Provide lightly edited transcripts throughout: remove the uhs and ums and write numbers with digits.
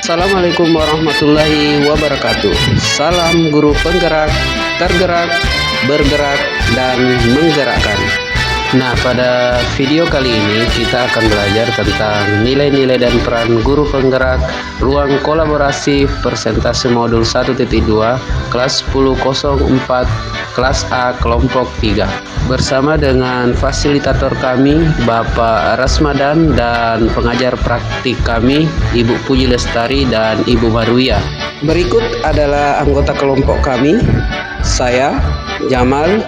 Assalamualaikum warahmatullahi wabarakatuh. Salam guru penggerak, tergerak, bergerak, dan menggerakkan. Nah, pada video kali ini kita akan belajar tentang nilai-nilai dan peran guru penggerak ruang kolaborasi persentase modul 1.2 kelas 10.04 kelas A kelompok 3 bersama dengan fasilitator kami Bapak Rasmadan dan pengajar praktik kami Ibu Puji Lestari dan Ibu Marwiyah. Berikut adalah anggota kelompok kami. Saya Jamal,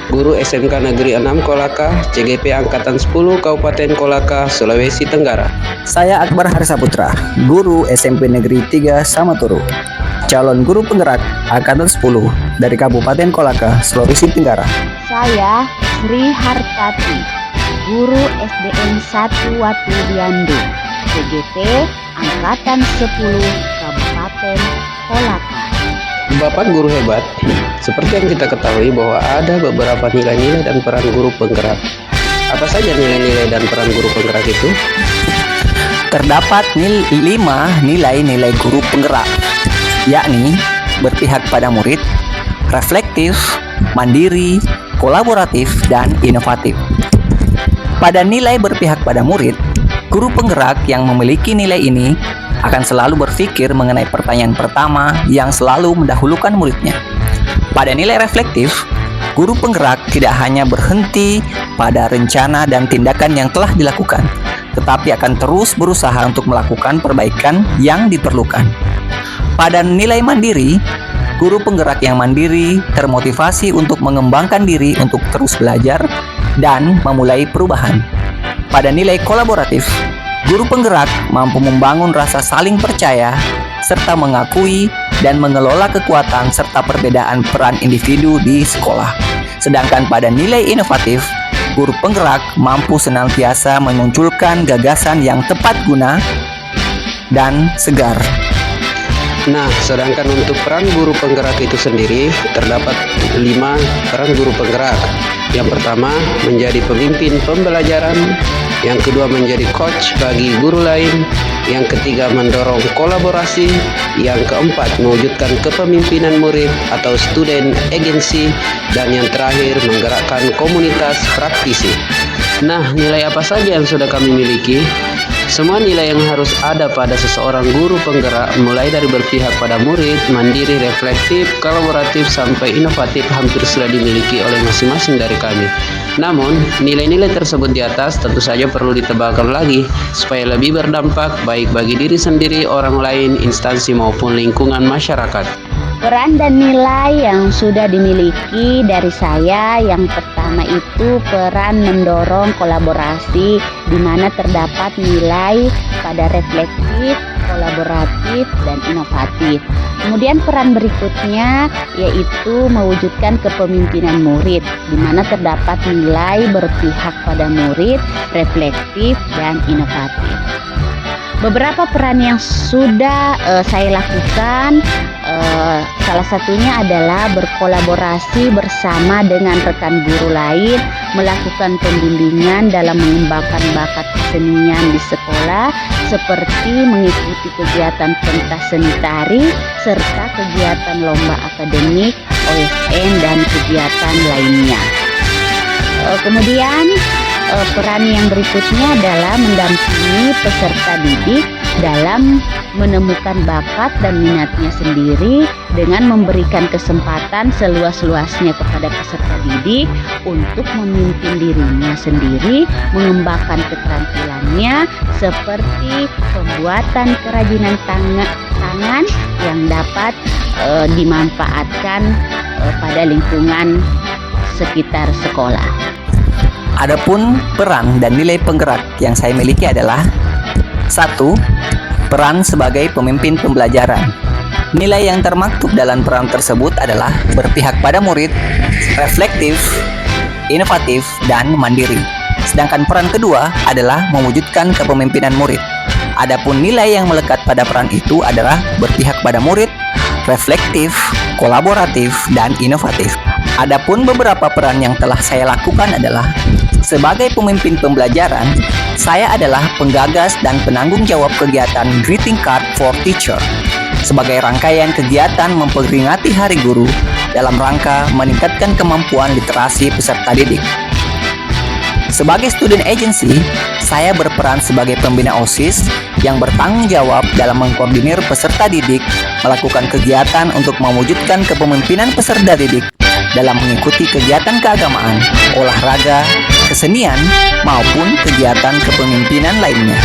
guru SMK Negeri 6 Kolaka, CGP Angkatan 10 Kabupaten Kolaka, Sulawesi Tenggara. Saya Akbar Harsaputra, guru SMP Negeri 3 Samaturu, calon guru penggerak Angkatan 10 dari Kabupaten Kolaka, Sulawesi Tenggara. Saya Sri Hartati, guru SDN 1 Watu Diandu, CGP Angkatan 10 Kabupaten Kolaka. Bapak guru hebat, seperti yang kita ketahui bahwa ada beberapa nilai-nilai dan peran guru penggerak. Apa saja nilai-nilai dan peran guru penggerak itu? Terdapat 5 nilai-nilai guru penggerak, yakni berpihak pada murid, reflektif, mandiri, kolaboratif, dan inovatif. Pada nilai berpihak pada murid, guru penggerak yang memiliki nilai ini akan selalu berpikir mengenai pertanyaan pertama yang selalu mendahulukan muridnya. Pada nilai reflektif, guru penggerak tidak hanya berhenti pada rencana dan tindakan yang telah dilakukan, tetapi akan terus berusaha untuk melakukan perbaikan yang diperlukan. Pada nilai mandiri, guru penggerak yang mandiri termotivasi untuk mengembangkan diri untuk terus belajar dan memulai perubahan. Pada nilai kolaboratif, guru penggerak mampu membangun rasa saling percaya serta mengakui dan mengelola kekuatan serta perbedaan peran individu di sekolah. Sedangkan pada nilai inovatif, guru penggerak mampu senantiasa memunculkan gagasan yang tepat guna dan segar. Nah, sedangkan untuk peran guru penggerak itu sendiri, terdapat 5 peran guru penggerak. Yang pertama, menjadi pemimpin pembelajaran. Yang kedua, menjadi coach bagi guru lain. Yang ketiga, mendorong kolaborasi. Yang keempat, mewujudkan kepemimpinan murid atau student agency. Dan yang terakhir, menggerakkan komunitas praktisi. Nah, nilai apa saja yang sudah kami miliki? Semua nilai yang harus ada pada seseorang guru penggerak, mulai dari berpihak pada murid, mandiri, reflektif, kolaboratif, sampai inovatif, hampir sudah dimiliki oleh masing-masing dari kami. Namun, nilai-nilai tersebut di atas tentu saja perlu ditebalkan lagi, supaya lebih berdampak baik bagi diri sendiri, orang lain, instansi maupun lingkungan masyarakat. Peran dan nilai yang sudah dimiliki dari saya, yang pertama itu peran mendorong kolaborasi, di mana terdapat nilai pada reflektif, kolaboratif, dan inovatif. Kemudian peran berikutnya yaitu mewujudkan kepemimpinan murid, di mana terdapat nilai berpihak pada murid, reflektif, dan inovatif. Beberapa peran yang sudah saya lakukan, salah satunya adalah berkolaborasi bersama dengan rekan guru lain, melakukan pembimbingan dalam mengembangkan bakat kesenian di sekolah, seperti mengikuti kegiatan pentas seni tari, serta kegiatan lomba akademik, OSN, dan kegiatan lainnya. Kemudian peran yang berikutnya adalah mendampingi peserta didik dalam menemukan bakat dan minatnya sendiri dengan memberikan kesempatan seluas-luasnya kepada peserta didik untuk memimpin dirinya sendiri, mengembangkan keterampilannya seperti pembuatan kerajinan tangan yang dapat dimanfaatkan pada lingkungan sekitar sekolah. Adapun peran dan nilai penggerak yang saya miliki adalah 1. Peran sebagai pemimpin pembelajaran. Nilai yang termaktub dalam peran tersebut adalah berpihak pada murid, reflektif, inovatif, dan mandiri. Sedangkan peran kedua adalah mewujudkan kepemimpinan murid. Adapun nilai yang melekat pada peran itu adalah berpihak pada murid, reflektif, kolaboratif, dan inovatif. Adapun beberapa peran yang telah saya lakukan adalah sebagai pemimpin pembelajaran, Saya adalah penggagas dan penanggung jawab kegiatan Greeting Card for Teacher sebagai rangkaian kegiatan memperingati Hari Guru dalam rangka meningkatkan kemampuan literasi peserta didik. Sebagai student agency, saya berperan sebagai pembina OSIS yang bertanggung jawab dalam mengkoordinir peserta didik melakukan kegiatan untuk mewujudkan kepemimpinan peserta didik dalam mengikuti kegiatan keagamaan, olahraga, kesenian, maupun kegiatan kepemimpinan lainnya.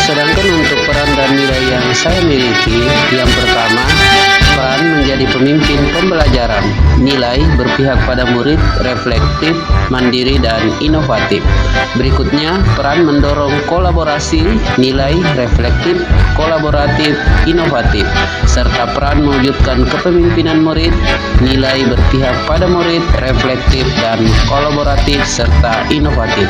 Sedangkan untuk peran dan nilai yang saya miliki, yang pertama, peran menjadi pemimpin pembelajaran, nilai berpihak pada murid, reflektif, mandiri, dan inovatif. Berikutnya, peran mendorong kolaborasi, nilai reflektif, kolaboratif, inovatif, serta peran mewujudkan kepemimpinan murid, nilai berpihak pada murid, reflektif, dan kolaboratif, serta inovatif.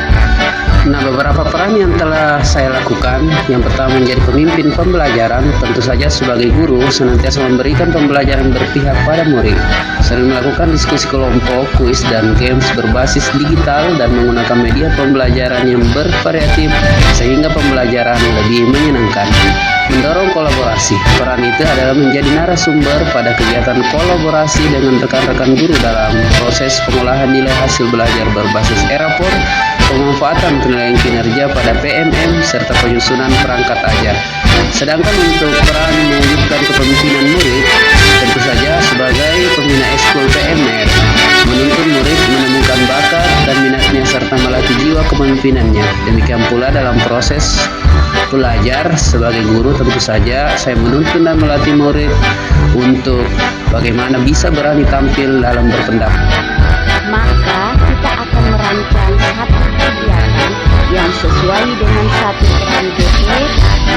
Nah, beberapa peran yang telah saya lakukan, yang pertama menjadi pemimpin pembelajaran, tentu saja sebagai guru senantiasa memberikan pembelajaran berpihak pada murid, sering melakukan diskusi kelompok, kuis, dan games berbasis digital dan menggunakan media pembelajaran yang bervariatif sehingga pembelajaran lebih menyenangkan. Mendorong kolaborasi, peran itu adalah menjadi narasumber pada kegiatan kolaborasi dengan rekan-rekan guru dalam proses pengolahan nilai hasil belajar berbasis e-rapor, pemanfaatan penilaian kinerja pada PMM, serta penyusunan perangkat ajar. Sedangkan untuk peran mewujudkan kepemimpinan murid, tentu saja sebagai pembina eskul PMR, menuntun murid menemukan bakat dan minatnya serta melatih jiwa kepemimpinannya. Demikian pula dalam proses belajar sebagai guru, tentu saja saya menuntun dan melatih murid untuk bagaimana bisa berani tampil dalam berpendapat. Maka kita akan merancang satu kegiatan yang sesuai dengan satu peran GP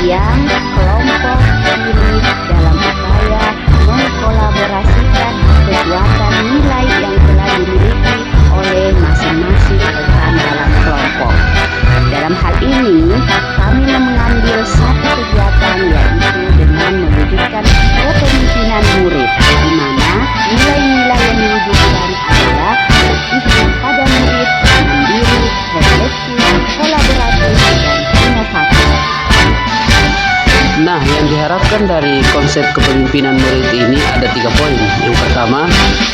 yang kelompok pilih dalam upaya mengkolaborasikan kekuatan nilai yang telah dimiliki oleh masing-masing peran dalam kelompok. Dalam hal ini, kami mengambil satu kegiatan yaitu dengan mewujudkan kepemimpinan murid, di mana nilai-nilai yang diwujudkan adalah berpihak pada murid, mandiri, reflektif, kolaboratif, dan inovatif. Nah, yang diharapkan dari konsep kepemimpinan murid ini ada 3 poin. Yang pertama,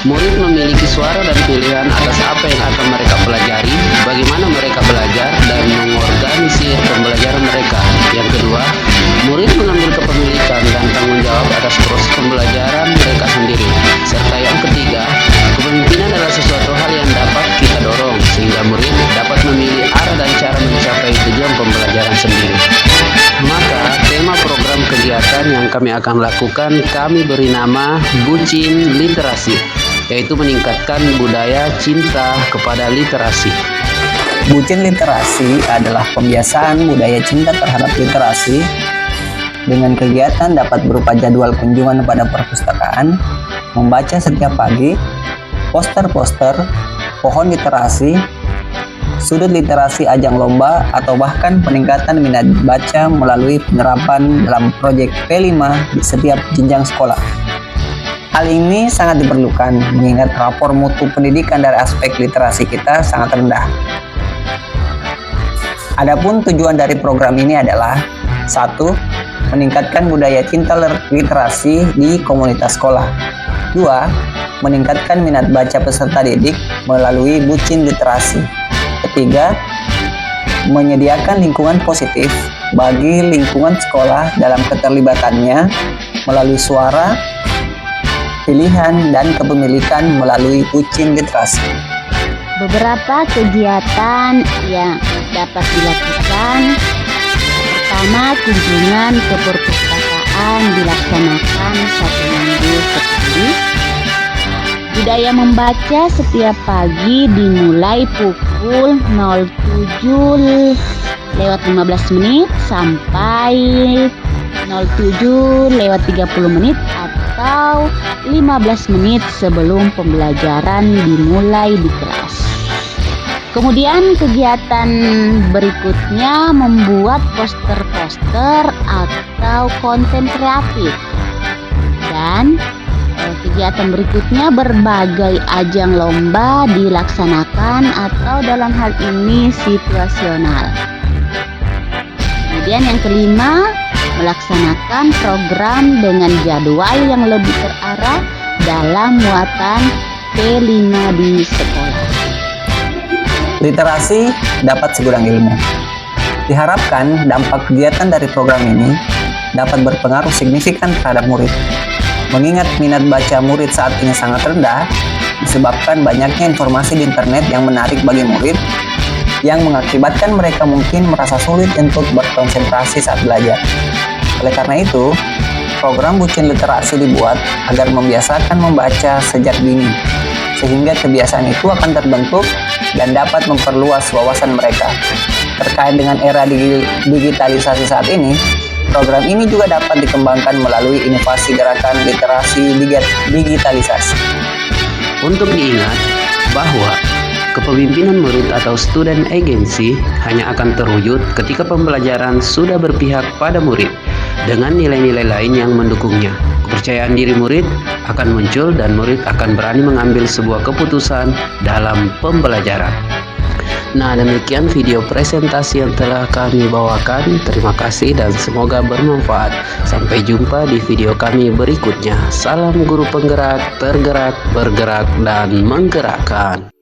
murid memiliki suara dan pilihan atas apa yang akan mereka pelajari, bagaimana mereka belajar, dan mengorganisir pembelajaran mereka. Yang kedua, murid mengambil kepemilikan dan tanggung jawab atas proses pembelajaran mereka sendiri. Serta yang ketiga, kepemimpinan adalah sesuatu hal yang dapat kita dorong, sehingga murid dapat memilih arah dan cara mencapai tujuan pembelajaran sendiri. Maka, tema program kegiatan yang kami akan lakukan, kami beri nama Bucin Literasi, yaitu meningkatkan budaya cinta kepada literasi. Bucin literasi adalah pembiasaan budaya cinta terhadap literasi dengan kegiatan dapat berupa jadwal kunjungan pada perpustakaan, membaca setiap pagi, poster-poster, pohon literasi, sudut literasi ajang lomba, atau bahkan peningkatan minat baca melalui penerapan dalam proyek P5 di setiap jenjang sekolah. Hal ini sangat diperlukan mengingat rapor mutu pendidikan dari aspek literasi kita sangat rendah. Adapun tujuan dari program ini adalah 1. Meningkatkan budaya cinta literasi di komunitas sekolah. 2. Meningkatkan minat baca peserta didik melalui bucin literasi. Ketiga, menyediakan lingkungan positif bagi lingkungan sekolah dalam keterlibatannya melalui suara, pilihan, dan kepemilikan melalui bucin literasi. Beberapa kegiatan yang dapat dilakukan. Pertama, kunjungan ke perpustakaan dilaksanakan 1 minggu sekali. Budaya membaca setiap pagi dimulai pukul 07.15 sampai 07.30 atau 15 menit sebelum pembelajaran dimulai di kelas. Kemudian kegiatan berikutnya membuat poster-poster atau konten kreatif. Dan kegiatan berikutnya berbagai ajang lomba dilaksanakan atau dalam hal ini situasional. Kemudian yang kelima, melaksanakan program dengan jadwal yang lebih terarah dalam muatan P5 di sekolah. Literasi dapat segudang ilmu. Diharapkan dampak kegiatan dari program ini dapat berpengaruh signifikan terhadap murid. Mengingat minat baca murid saat ini sangat rendah, disebabkan banyaknya informasi di internet yang menarik bagi murid, yang mengakibatkan mereka mungkin merasa sulit untuk berkonsentrasi saat belajar. Oleh karena itu, program Bucin Literasi dibuat agar membiasakan membaca sejak dini, sehingga kebiasaan itu akan terbentuk dan dapat memperluas wawasan mereka. Terkait dengan era digitalisasi saat ini, program ini juga dapat dikembangkan melalui inovasi gerakan literasi digitalisasi. Untuk diingat bahwa kepemimpinan murid atau student agency hanya akan terwujud ketika pembelajaran sudah berpihak pada murid dengan nilai-nilai lain yang mendukungnya. Kepercayaan diri murid akan muncul dan murid akan berani mengambil sebuah keputusan dalam pembelajaran. Nah, demikian video presentasi yang telah kami bawakan. Terima kasih dan semoga bermanfaat. Sampai jumpa di video kami berikutnya. Salam guru penggerak, tergerak, bergerak, dan menggerakkan.